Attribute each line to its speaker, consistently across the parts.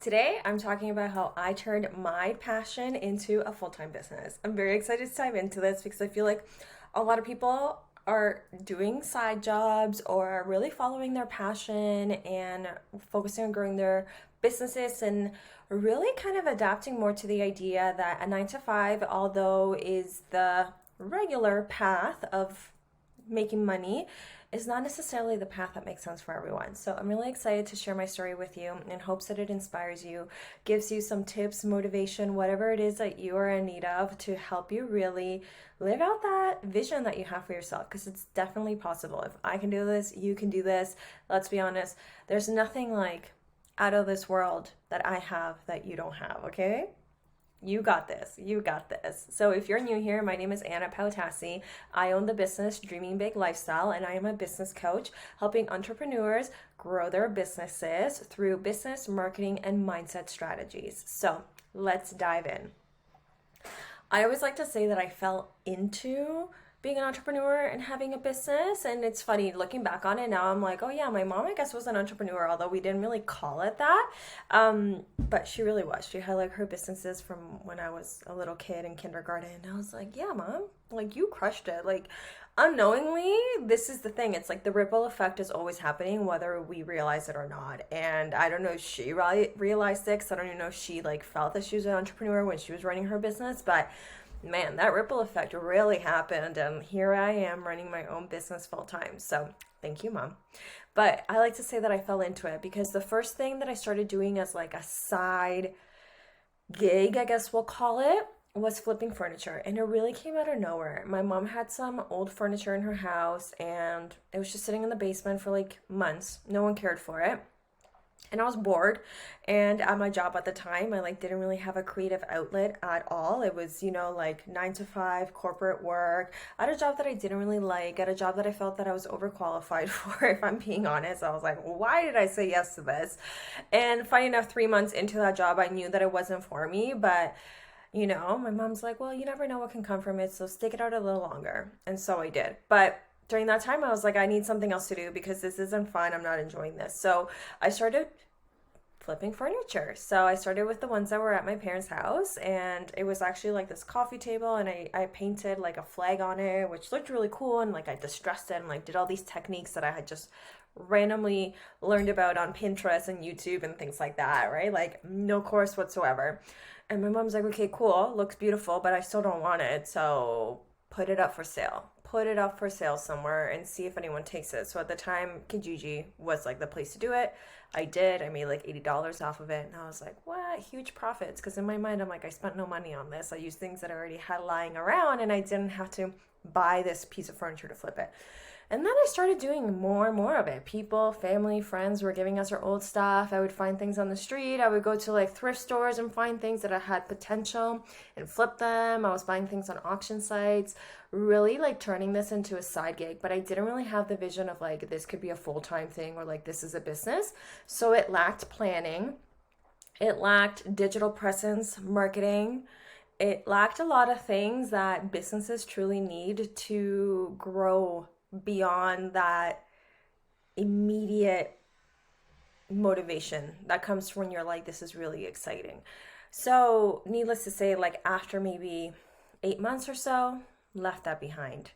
Speaker 1: Today, I'm talking about how I turned my passion into a full time business. I'm very excited to dive into this because I feel like a lot of people are doing side jobs or are really following their passion and focusing on growing their businesses and really kind of adapting more to the idea that a 9 to 5, although is the regular path of making money, is not necessarily the path that makes sense for everyone. So I'm really excited to share my story with you in hopes that it inspires you, gives you some tips, motivation, whatever it is that you are in need of to help you really live out that vision that you have for yourself, because it's definitely possible. If I can do this, you can do this. Let's be honest, there's nothing like out of this world that I have that you don't have, okay? You got this. You got this. So, if you're new here, my name is Anna Pautassi. I own the business Dreaming Big Lifestyle, and I am a business coach helping entrepreneurs grow their businesses through business, marketing, and mindset strategies. So, let's dive in. I always like to say that I fell into being an entrepreneur and having a business. And it's funny looking back on it now, I'm like, oh yeah, my mom, I guess, was an entrepreneur, although we didn't really call it that. But she really was. She had like her businesses from when I was a little kid in kindergarten. And I was like, yeah, mom, like you crushed it. Like unknowingly, this is the thing. It's like the ripple effect is always happening, whether we realize it or not. And I don't know if she realized it, because I don't even know if she like felt that she was an entrepreneur when she was running her business, but man, that ripple effect really happened. And here I am running my own business full time. So thank you, mom. But I like to say that I fell into it because the first thing that I started doing as like a side gig, I guess we'll call it, was flipping furniture. And it really came out of nowhere. My mom had some old furniture in her house and it was just sitting in the basement for like months. No one cared for it, and I was bored. And at my job at the time, I like didn't really have a creative outlet at all. It was, like 9 to 5 corporate work at a job that I didn't really like, at a job that I felt that I was overqualified for, if I'm being honest. I was like, why did I say yes to this? And funny enough, 3 months into that job, I knew that it wasn't for me, but my mom's like, well, you never know what can come from it, so stick it out a little longer. And so I did. But during that time, I was like, I need something else to do because this isn't fun. I'm not enjoying this. So I started flipping furniture. So I started with the ones that were at my parents' house, and it was actually like this coffee table, and I painted like a flag on it, which looked really cool, and like I distressed it and like did all these techniques that I had just randomly learned about on Pinterest and YouTube and things like that, right? Like no course whatsoever. And my mom's like, okay, cool, looks beautiful, but I still don't want it. So put it up for sale. Put it up for sale somewhere and see if anyone takes it. So at the time, Kijiji was like the place to do it. I did. I made like $80 off of it. And I was like, what? Huge profits. Because in my mind, I'm like, I spent no money on this. I used things that I already had lying around and I didn't have to buy this piece of furniture to flip it. And then I started doing more and more of it. People, family, friends were giving us our old stuff. I would find things on the street. I would go to like thrift stores and find things that I had potential and flip them. I was buying things on auction sites, really like turning this into a side gig. But I didn't really have the vision of like this could be a full-time thing or like this is a business. So it lacked planning. It lacked digital presence, marketing. It lacked a lot of things that businesses truly need to grow beyond that immediate motivation that comes when you're like, this is really exciting. So, needless to say, like after maybe 8 months or so, left that behind.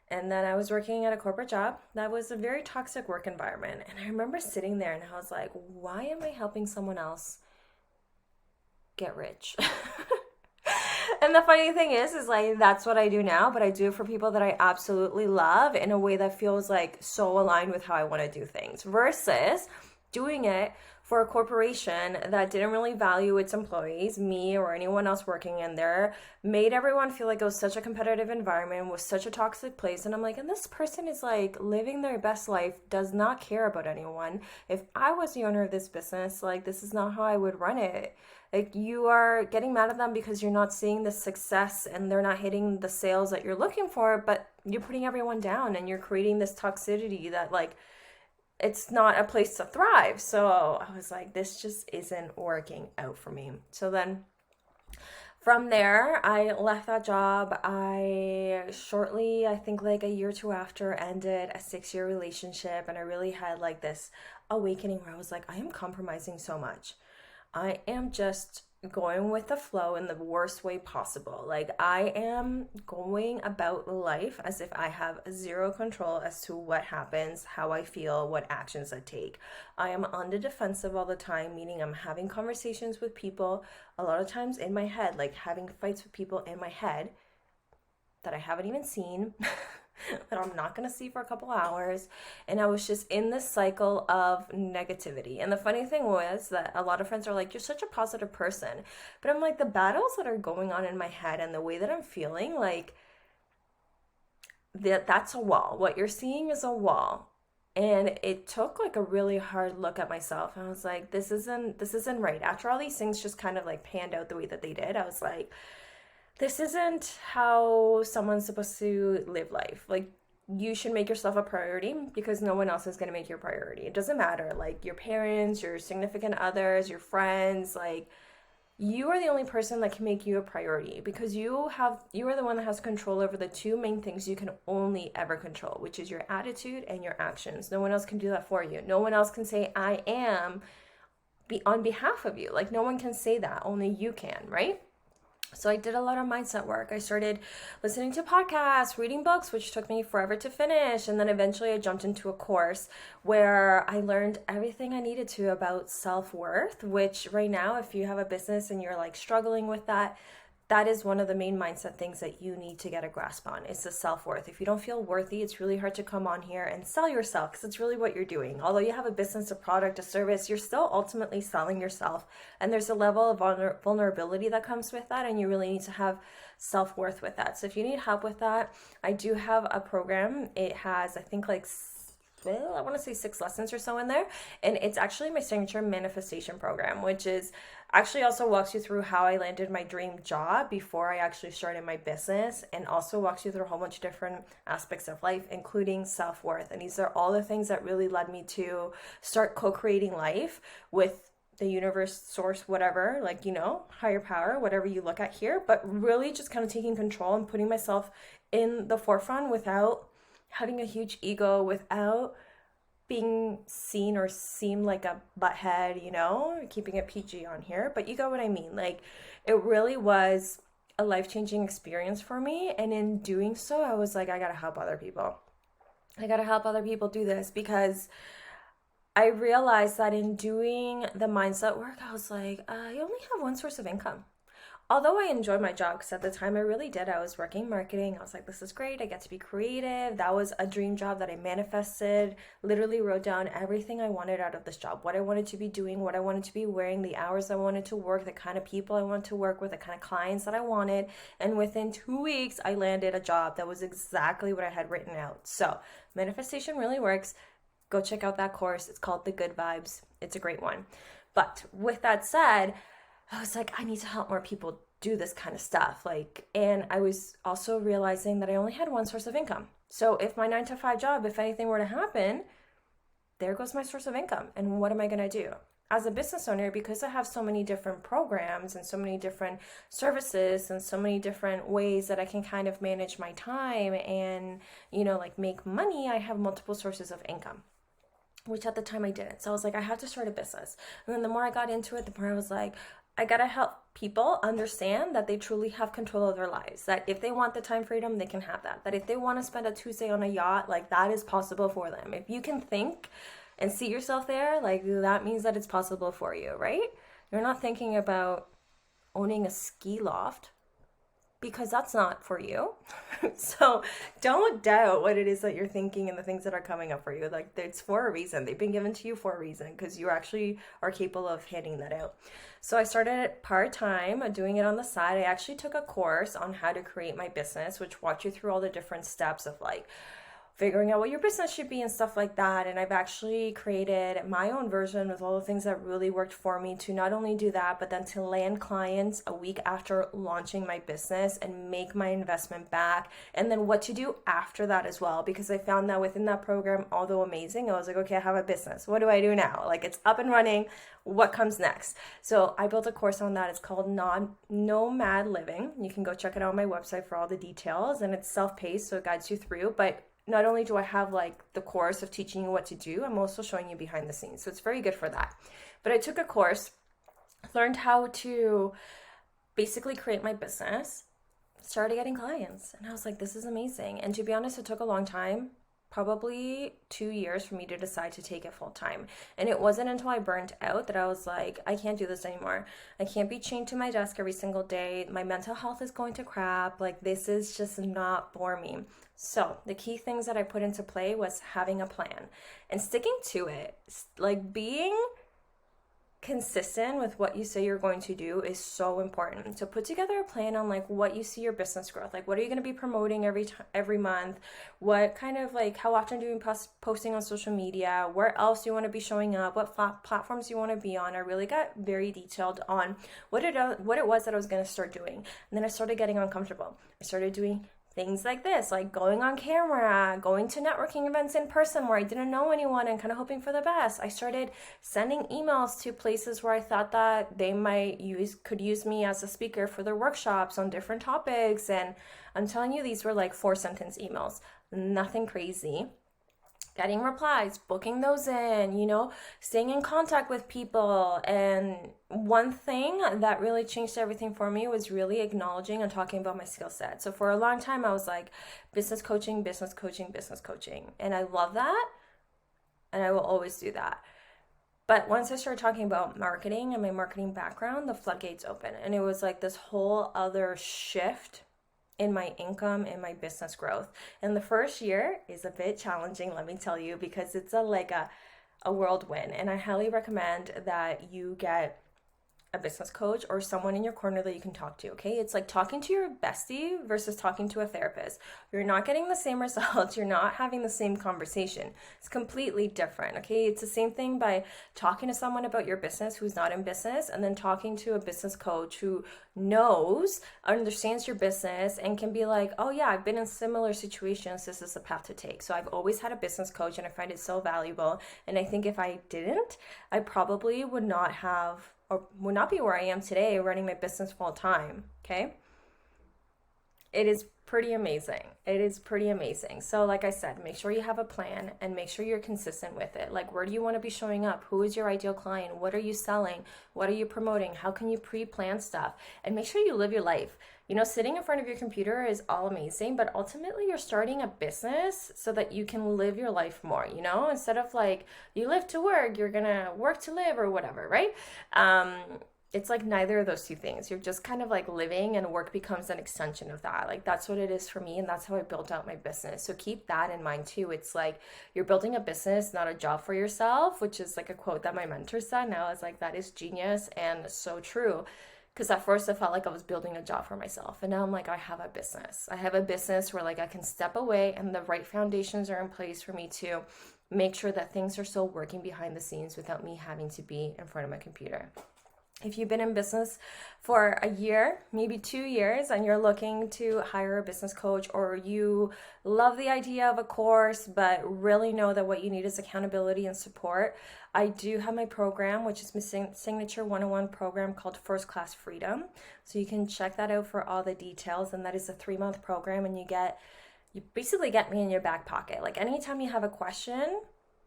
Speaker 1: And then I was working at a corporate job that was a very toxic work environment. And I remember sitting there and I was like, why am I helping someone else get rich? And the funny thing is like that's what I do now, but I do it for people that I absolutely love in a way that feels like so aligned with how I want to do things versus doing it for a corporation that didn't really value its employees, me or anyone else working in there, made everyone feel like it was such a competitive environment, was such a toxic place. And I'm like, and this person is like living their best life, does not care about anyone. If I was the owner of this business, like this is not how I would run it. Like you are getting mad at them because you're not seeing the success and they're not hitting the sales that you're looking for, but you're putting everyone down and you're creating this toxicity that like it's not a place to thrive. So I was like, this just isn't working out for me. So then from there, I left that job. I shortly, I think like a year or two after, ended a 6-year relationship. And I really had like this awakening where I was like, I am compromising so much. I am just going with the flow in the worst way possible. Like, I am going about life as if I have zero control as to what happens, how I feel, what actions I take. I am on the defensive all the time, meaning I'm having conversations with people a lot of times in my head, like having fights with people in my head that I haven't even seen, that I'm not gonna see for a couple hours. And I was just in this cycle of negativity. And the funny thing was that a lot of friends are like, you're such a positive person. But I'm like, the battles that are going on in my head and the way that I'm feeling, like, that's a wall. What you're seeing is a wall. And it took like a really hard look at myself. And I was like, this isn't right. After all these things just kind of like panned out the way that they did, I was like, this isn't how someone's supposed to live life. Like, you should make yourself a priority because no one else is going to make your priority. It doesn't matter. Like, your parents, your significant others, your friends, like, you are the only person that can make you a priority because you are the one that has control over the two main things you can only ever control, which is your attitude and your actions. No one else can do that for you. No one else can say I am be on behalf of you. Like, no one can say that. Only you can, right? So I did a lot of mindset work. I started listening to podcasts, reading books, which took me forever to finish. And then eventually I jumped into a course where I learned everything I needed to about self-worth, which right now, if you have a business and you're like struggling with that, that is one of the main mindset things that you need to get a grasp on. It's the self-worth. If you don't feel worthy, it's really hard to come on here and sell yourself because it's really what you're doing. Although you have a business, a product, a service, you're still ultimately selling yourself. And there's a level of vulnerability that comes with that, and you really need to have self-worth with that. So if you need help with that, I do have a program. It has, I think, like, well, I want to say 6 lessons or so in there. And it's actually my signature manifestation program, which is actually also walks you through how I landed my dream job before I actually started my business, and also walks you through a whole bunch of different aspects of life, including self-worth. And these are all the things that really led me to start co-creating life with the universe, source, whatever, like, higher power, whatever you look at here, but really just kind of taking control and putting myself in the forefront without having a huge ego, without being seen or seem like a butthead, keeping it PG on here, but you got what I mean. Like, it really was a life-changing experience for me. And in doing so, I was like, I gotta help other people. I gotta help other people do this because I realized that in doing the mindset work, I was like, I only have one source of income. Although I enjoyed my job, because at the time I really did, I was working marketing. I was like, this is great. I get to be creative. That was a dream job that I manifested, literally wrote down everything I wanted out of this job, what I wanted to be doing, what I wanted to be wearing, the hours I wanted to work, the kind of people I wanted to work with, the kind of clients that I wanted. And within 2 weeks, I landed a job that was exactly what I had written out. So manifestation really works. Go check out that course. It's called The Good Vibes. It's a great one. But with that said, I was like, I need to help more people do this kind of stuff. And I was also realizing that I only had one source of income. So if my 9 to 5 job, if anything were to happen, there goes my source of income. And what am I going to do? As a business owner, because I have so many different programs and so many different services and so many different ways that I can kind of manage my time and, make money, I have multiple sources of income, which at the time I didn't. So I was like, I have to start a business. And then the more I got into it, the more I was like, I gotta help people understand that they truly have control of their lives. That if they want the time freedom, they can have that. That if they want to spend a Tuesday on a yacht, like, that is possible for them. If you can think and see yourself there, like, that means that it's possible for you, right? You're not thinking about owning a ski loft because that's not for you. So don't doubt what it is that you're thinking and the things that are coming up for you. Like, it's for a reason. They've been given to you for a reason because you actually are capable of handing that out. So I started it part-time, doing it on the side. I actually took a course on how to create my business, which walked you through all the different steps of like figuring out what your business should be and stuff like that. And I've actually created my own version with all the things that really worked for me to not only do that, but then to land clients a week after launching my business and make my investment back. And then what to do after that as well, because I found that within that program, although amazing, I was like, okay, I have a business. What do I do now? Like, it's up and running. What comes next? So I built a course on that. It's called Nomad Living. You can go check it out on my website for all the details, and it's self-paced, so it guides you through. But not only do I have like the course of teaching you what to do, I'm also showing you behind the scenes. So it's very good for that. But I took a course learned how to basically create my business, started getting clients. And I was like, this is amazing. And to be honest, it took a long time, probably 2 years for me to decide to take it full time. And it wasn't until I burnt out that I was like, I can't do this anymore. I can't be chained to my desk every single day. My mental health is going to crap. Like, this is just not for me. So the key things that I put into play was having a plan and sticking to it. Like, being consistent with what you say you're going to do is so important. So put together a plan on like what you see your business growth, like what are you going to be promoting every month, what kind of like how often do you posting on social media, where else you want to be showing up, what platforms you want to be on. I really got very detailed on what it was that I was going to start doing. And then I started getting uncomfortable. I started doing things like this, like going on camera, going to networking events in person where I didn't know anyone and kind of hoping for the best. I started sending emails to places where I thought that they could use me as a speaker for their workshops on different topics. And I'm telling you, these were like 4-sentence emails, nothing crazy. Getting replies, booking those in, staying in contact with people. And one thing that really changed everything for me was really acknowledging and talking about my skill set. So for a long time, I was like, business coaching, business coaching, business coaching. And I love that. And I will always do that. But once I started talking about marketing and my marketing background, the floodgates open. And it was like this whole other shift in my income and my business growth. And the first year is a bit challenging, let me tell you, because it's a whirlwind. And I highly recommend that you get a business coach or someone in your corner that you can talk to, okay? It's like talking to your bestie versus talking to a therapist. You're not getting the same results. You're not having the same conversation. It's completely different, okay? It's the same thing by talking to someone about your business who's not in business, and then talking to a business coach who understands your business and can be like, oh yeah, I've been in similar situations. This is the path to take. So I've always had a business coach and I find it so valuable. And I think if I didn't, I probably would not be where I am today running my business full time, okay? It is pretty amazing. It is pretty amazing. So like I said, make sure you have a plan and make sure you're consistent with it. Like, where do you want to be showing up? Who is your ideal client? What are you selling? What are you promoting? How can you pre-plan stuff? And make sure you live your life. Sitting in front of your computer is all amazing, but ultimately you're starting a business so that you can live your life more, instead of like you live to work, you're gonna work to live or whatever, right? It's like neither of those two things. You're just kind of like living, and work becomes an extension of that. Like, that's what it is for me, and that's how I built out my business. So keep that in mind too. It's like you're building a business, not a job for yourself, which is like a quote that my mentor said. Now I was like, that is genius and so true. Because at first I felt like I was building a job for myself. And now I'm like, I have a business. I have a business where like I can step away and the right foundations are in place for me to make sure that things are still working behind the scenes without me having to be in front of my computer. If you've been in business for a year, maybe 2 years, and you're looking to hire a business coach, or you love the idea of a course but really know that what you need is accountability and support, I do have my program, which is my signature 101 program called First Class Freedom. So you can check that out for all the details. And that is a 3-month program, and you basically get me in your back pocket. Like, anytime you have a question,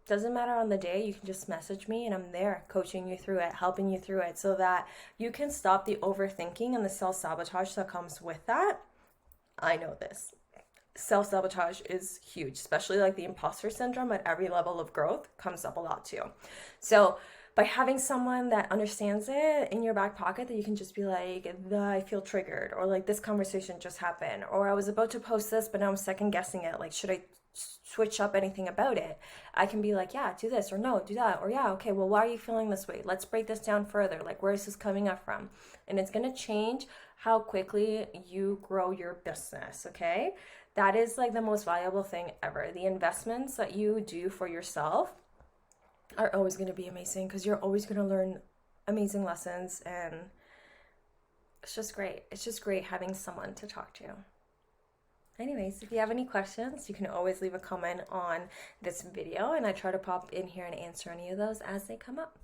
Speaker 1: doesn't matter on the day, you can just message me and I'm there coaching you through it, helping you through it, so that you can stop the overthinking and the self-sabotage that comes with that. I know this. Self-sabotage is huge, especially like the imposter syndrome at every level of growth comes up a lot too. So by having someone that understands it in your back pocket, that you can just be like, I feel triggered, or like this conversation just happened, or I was about to post this but now I'm second guessing it, like should I switch up anything about it? I can be like, yeah, do this, or no, do that, or yeah, okay, well, why are you feeling this way? Let's break this down further. Like, where is this coming up from? And it's going to change how quickly you grow your business, okay? That is like the most valuable thing ever. The investments that you do for yourself are always going to be amazing, because you're always going to learn amazing lessons, and it's just great. It's just great having someone to talk to. Anyways, if you have any questions, you can always leave a comment on this video, and I try to pop in here and answer any of those as they come up.